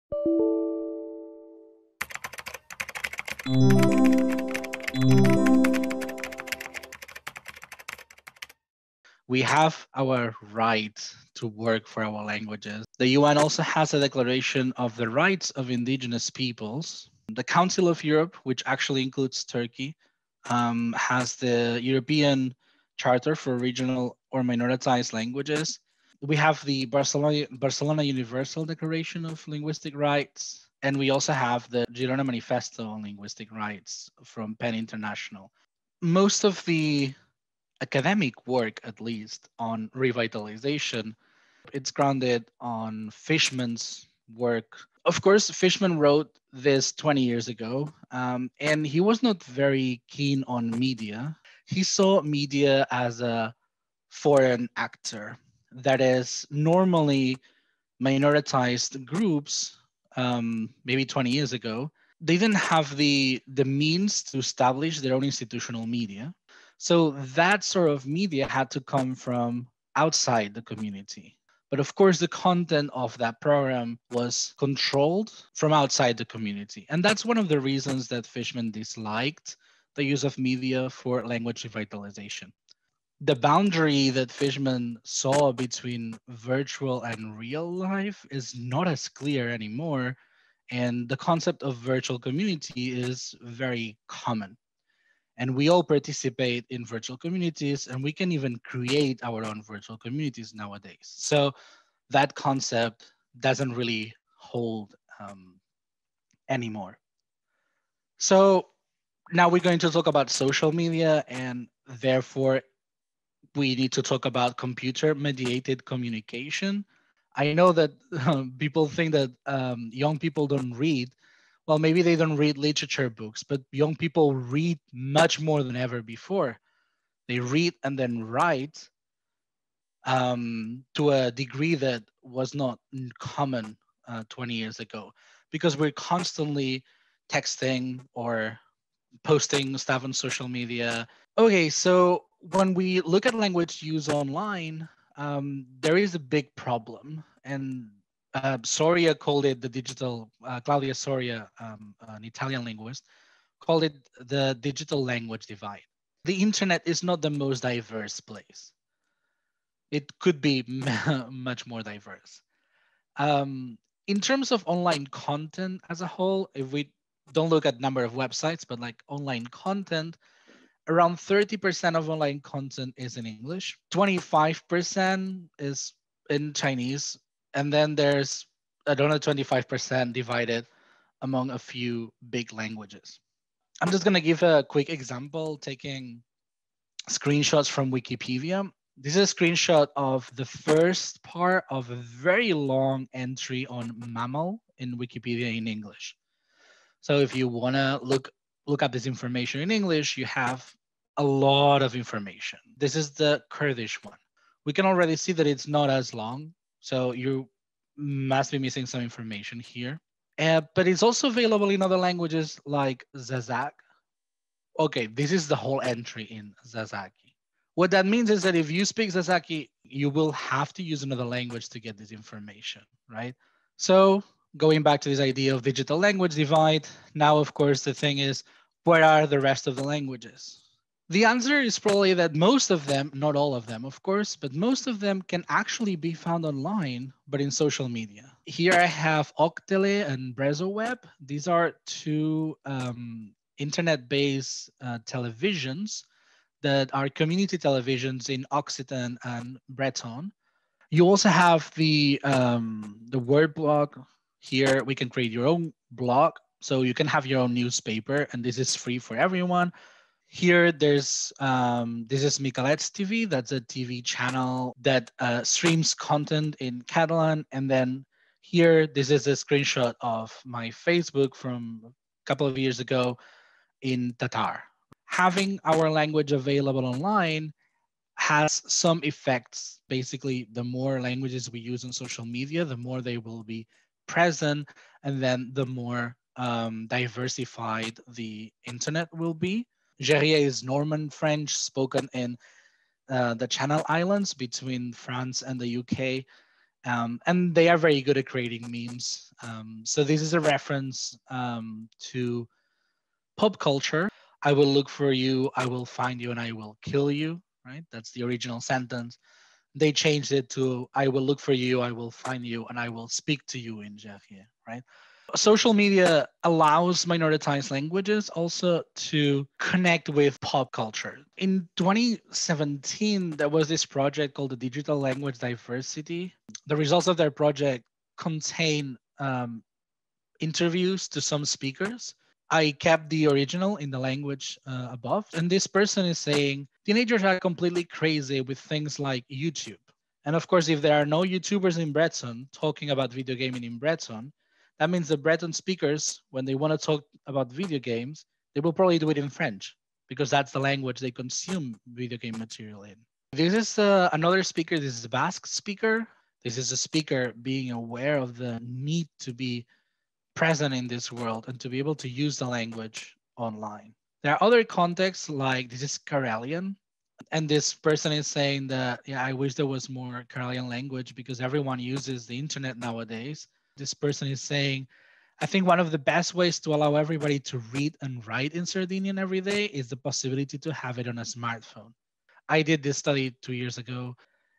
We have our right to work for our languages. The UN also has a declaration of the rights of indigenous peoples. The Council of Europe, which actually includes Turkey, has the European Charter for Regional or Minoritized Languages. We have the Barcelona Universal Declaration of Linguistic Rights, and we also have the Girona Manifesto on Linguistic Rights from PEN International. Most of the academic work, at least, on revitalization, it's grounded on Fishman's work. Of course, Fishman wrote this 20 years ago, and he was not very keen on media. He saw media as a foreign actor. That is, normally minoritized groups, maybe 20 years ago, they didn't have the means to establish their own institutional media. So that sort of media had to come from outside the community. But of course, the content of that program was controlled from outside the community. And that's one of the reasons that Fishman disliked the use of media for language revitalization. The boundary that Fishman saw between virtual and real life is not as clear anymore. And the concept of virtual community is very common. And we all participate in virtual communities, and we can even create our own virtual communities nowadays. So that concept doesn't really hold anymore. So now we're going to talk about social media, and therefore we need to talk about computer mediated communication. I know that people think that young people don't read. Well, maybe they don't read literature books, but young people read much more than ever before. They read and then write to a degree that was not common 20 years ago, because we're constantly texting or posting stuff on social media. Okay, so when we look at language use online, there is a big problem. And Soria called it the digital, Claudia Soria, an Italian linguist, called it the digital language divide. The internet is not the most diverse place. It could be much more diverse. In terms of online content as a whole, if we don't look at number of websites, but like online content, around 30% of online content is in English, 25% is in Chinese, and then there's another 25% divided among a few big languages. I'm just gonna give a quick example, taking screenshots from Wikipedia. This is a screenshot of the first part of a very long entry on mammal in Wikipedia in English. So if you wanna look up this information in English, you have a lot of information. This is the Kurdish one. We can already see that it's not as long, so you must be missing some information here. But it's also available in other languages like Zazak. Okay, this is the whole entry in Zazaki. What that means is that if you speak Zazaki, you will have to use another language to get this information, right? So going back to this idea of digital language divide, now, of course, the thing is, where are the rest of the languages? The answer is probably that most of them, not all of them, of course, but most of them can actually be found online, but in social media. Here I have Octele and BrezoWeb. These are two internet-based televisions that are community televisions in Occitan and Breton. You also have the word blog. Here we can create your own blog, so you can have your own newspaper, and this is free for everyone. Here there's this is Micalets TV. That's a TV channel that streams content in Catalan. And then here, this is a screenshot of my Facebook from a couple of years ago in Tatar. Having our language available online has some effects. Basically, the more languages we use on social media, the more they will be present, and then the more diversified the internet will be. Gerrier is Norman French, spoken in the Channel Islands between France and the UK. And they are very good at creating memes. So this is a reference to pop culture. I will look for you, I will find you, and I will kill you, right? That's the original sentence. They changed it to I will look for you, I will find you, and I will speak to you in Jahir, right? Social media allows minoritized languages also to connect with pop culture. In 2017, there was this project called the Digital Language Diversity. The results of their project contain interviews to some speakers. I kept the original in the language above, and this person is saying teenagers are completely crazy with things like YouTube. And of course, if there are no YouTubers in Breton talking about video gaming in Breton, that means the Breton speakers, when they want to talk about video games, they will probably do it in French because that's the language they consume video game material in. This is another speaker. This is a Basque speaker. This is a speaker being aware of the need to be present in this world and to be able to use the language online. There are other contexts like this is Karelian. And this person is saying that, yeah, I wish there was more Karelian language because everyone uses the internet nowadays. This person is saying, I think one of the best ways to allow everybody to read and write in Sardinian every day is the possibility to have it on a smartphone. I did this study 2 years ago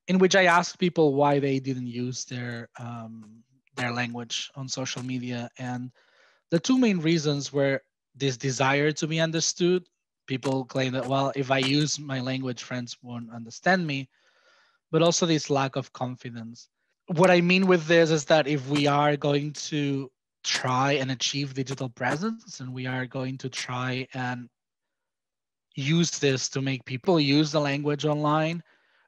in which I asked people why they didn't use their language on social media. And the two main reasons were this desire to be understood. People claim that, well, if I use my language, friends won't understand me, but also this lack of confidence. What I mean with this is that if we are going to try and achieve digital presence and we are going to try and use this to make people use the language online,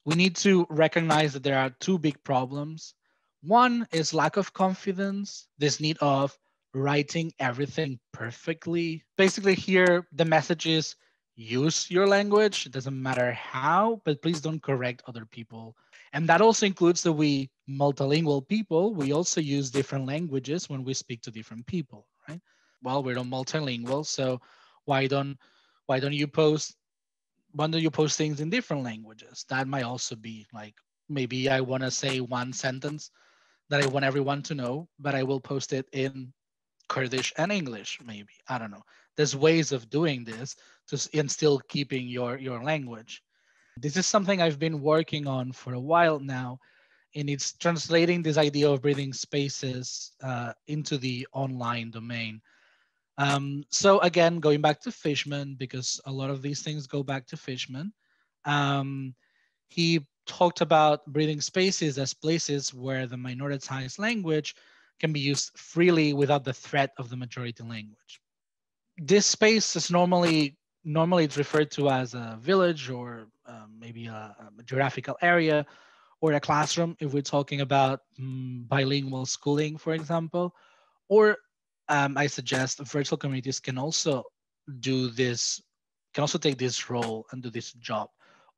we need to recognize that there are two big problems. One is lack of confidence, this need of writing everything perfectly. Basically, here the message is use your language. It doesn't matter how, but please don't correct other people. And that also includes that we multilingual people, we also use different languages when we speak to different people, right? Well, we're not multilingual, so why don't why don't you post why don't you post things in different languages? That might also be like maybe I want to say one sentence that I want everyone to know, but I will post it in Kurdish and English, maybe. I don't know. There's ways of doing this and still keeping your language. This is something I've been working on for a while now, and it's translating this idea of breathing spaces into the online domain. So again, going back to Fishman, because a lot of these things go back to Fishman, he talked about breathing spaces as places where the minoritized language can be used freely without the threat of the majority language. This space is normally it's referred to as a village or maybe a geographical area or a classroom if we're talking about bilingual schooling, for example. Or I suggest virtual communities can also do this, can also take this role and do this job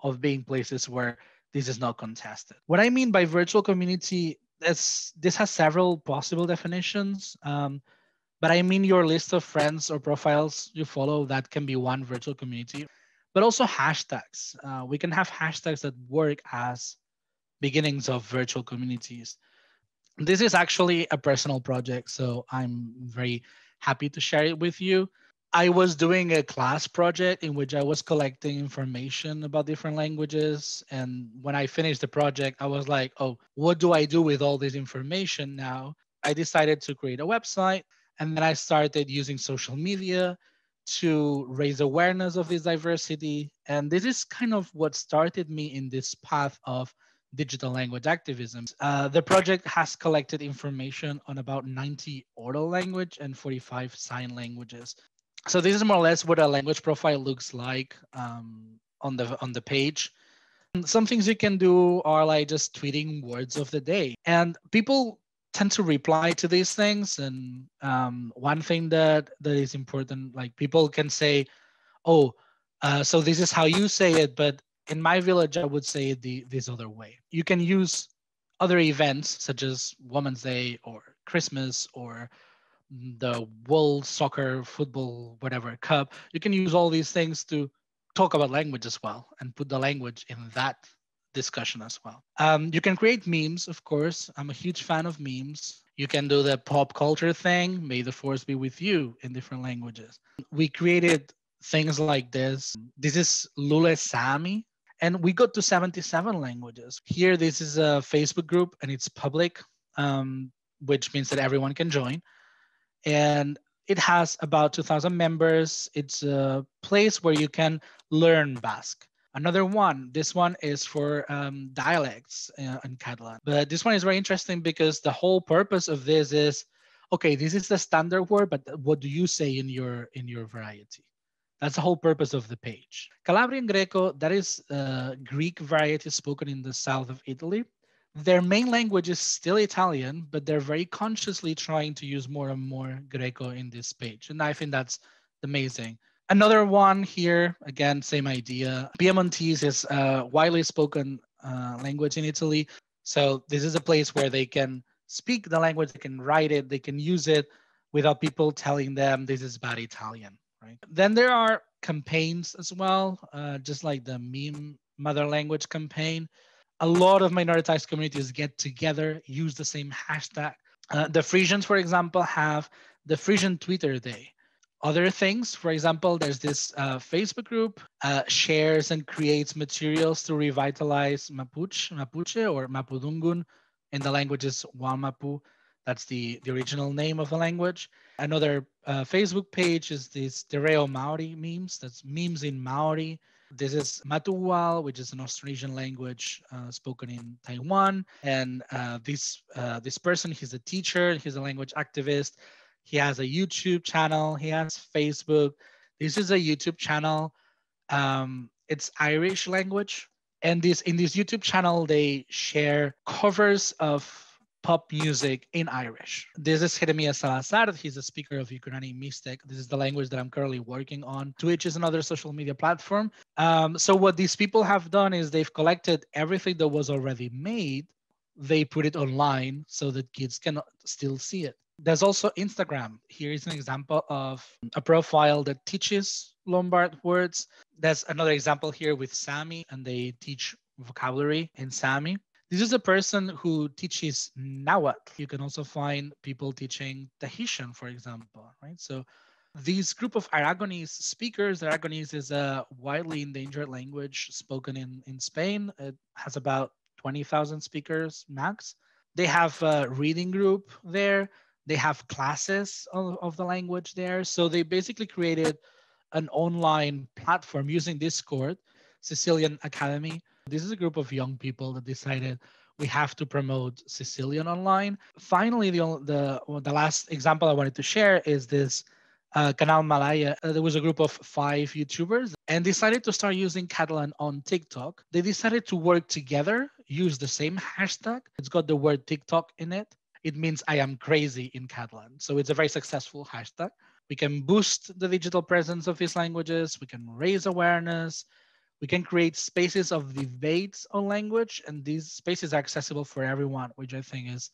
of being places where this is not contested. What I mean by virtual community is this has several possible definitions, but I mean your list of friends or profiles you follow, that can be one virtual community, but also hashtags. We can have hashtags that work as beginnings of virtual communities. This is actually a personal project, so I'm very happy to share it with you. I was doing a class project in which I was collecting information about different languages. And when I finished the project, I was like, oh, what do I do with all this information now? I decided to create a website. And then I started using social media to raise awareness of this diversity. And this is kind of what started me in this path of digital language activism. The project has collected information on about 90 oral language and 45 sign languages. So this is more or less what a language profile looks like on the page. And some things you can do are like just tweeting words of the day, and people tend to reply to these things. And one thing that is important, like people can say, "Oh, so this is how you say it," but in my village, I would say it this other way. You can use other events such as Women's Day or Christmas or the World Soccer, Football, whatever Cup. You can use all these things to talk about language as well and put the language in that discussion as well. You can create memes, of course. I'm a huge fan of memes. You can do the pop culture thing, may the force be with you, in different languages. We created things like this. This is Lule Sami, and we got to 77 languages. Here, this is a Facebook group, and it's public, which means that everyone can join. And it has about 2,000 members. It's a place where you can learn Basque. Another one, this one is for dialects in Catalan. But this one is very interesting because the whole purpose of this is, okay, this is the standard word, but what do you say in your variety? That's the whole purpose of the page. Calabrian Greco, that is Greek variety spoken in the south of Italy. Their main language is still Italian, but they're very consciously trying to use more and more Greco in this page. And I think that's amazing. Another one here, again, same idea. Piemontese is a widely spoken language in Italy. So this is a place where they can speak the language, they can write it, they can use it without people telling them this is bad Italian, right? Then there are campaigns as well, just like the meme mother language campaign. A lot of minoritized communities get together, use the same hashtag. The Frisians, for example, have the Frisian Twitter Day. Other things, for example, there's this Facebook group, shares and creates materials to revitalize Mapuche or Mapudungun in the languages Wamapu. That's the original name of the language. Another Facebook page is this Tereo Maori memes. That's memes in Maori. This is Matuwal, which is an Austronesian language spoken in Taiwan. And this person, he's a teacher, he's a language activist. He has a YouTube channel. He has Facebook. This is a YouTube channel. It's Irish language. And in this YouTube channel, they share covers of pop music in Irish. This is Jeremias Salazar. He's a speaker of Ukrainian Mixtec. This is the language that I'm currently working on. Twitch is another social media platform. So what these people have done is they've collected everything that was already made. They put it online so that kids can still see it. There's also Instagram. Here is an example of a profile that teaches Lombard words. There's another example here with Sami, and they teach vocabulary in Sami. This is a person who teaches Nahuatl. You can also find people teaching Tahitian, for example, right? So this group of Aragonese speakers, Aragonese is a widely endangered language spoken in Spain. It has about 20,000 speakers max. They have a reading group there. They have classes of the language there. So they basically created an online platform using Discord, Sicilian Academy. This is a group of young people that decided we have to promote Sicilian online. Finally, the last example I wanted to share is this Canal Malaya. There was a group of 5 YouTubers and decided to start using Catalan on TikTok. They decided to work together, use the same hashtag. It's got the word TikTok in it. It means I am crazy in Catalan. So it's a very successful hashtag. We can boost the digital presence of these languages. We can raise awareness. We can create spaces of debates on language. And these spaces are accessible for everyone, which I think is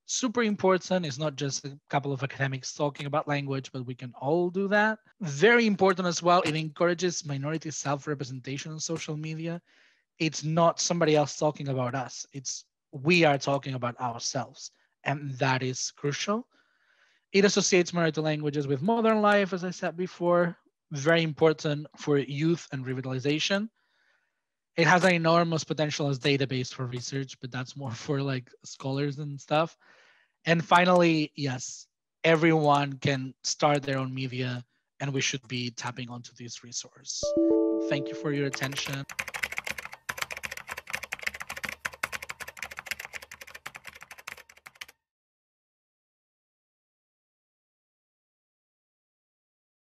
super important. It's not just a couple of academics talking about language, but we can all do that. Very important as well. It encourages minority self-representation on social media. It's not somebody else talking about us. It's we are talking about ourselves. And that is crucial. It associates minority languages with modern life, as I said before, very important for youth and revitalization. It has an enormous potential as database for research, but that's more for like scholars and stuff. And finally, yes, everyone can start their own media and we should be tapping onto this resource. Thank you for your attention.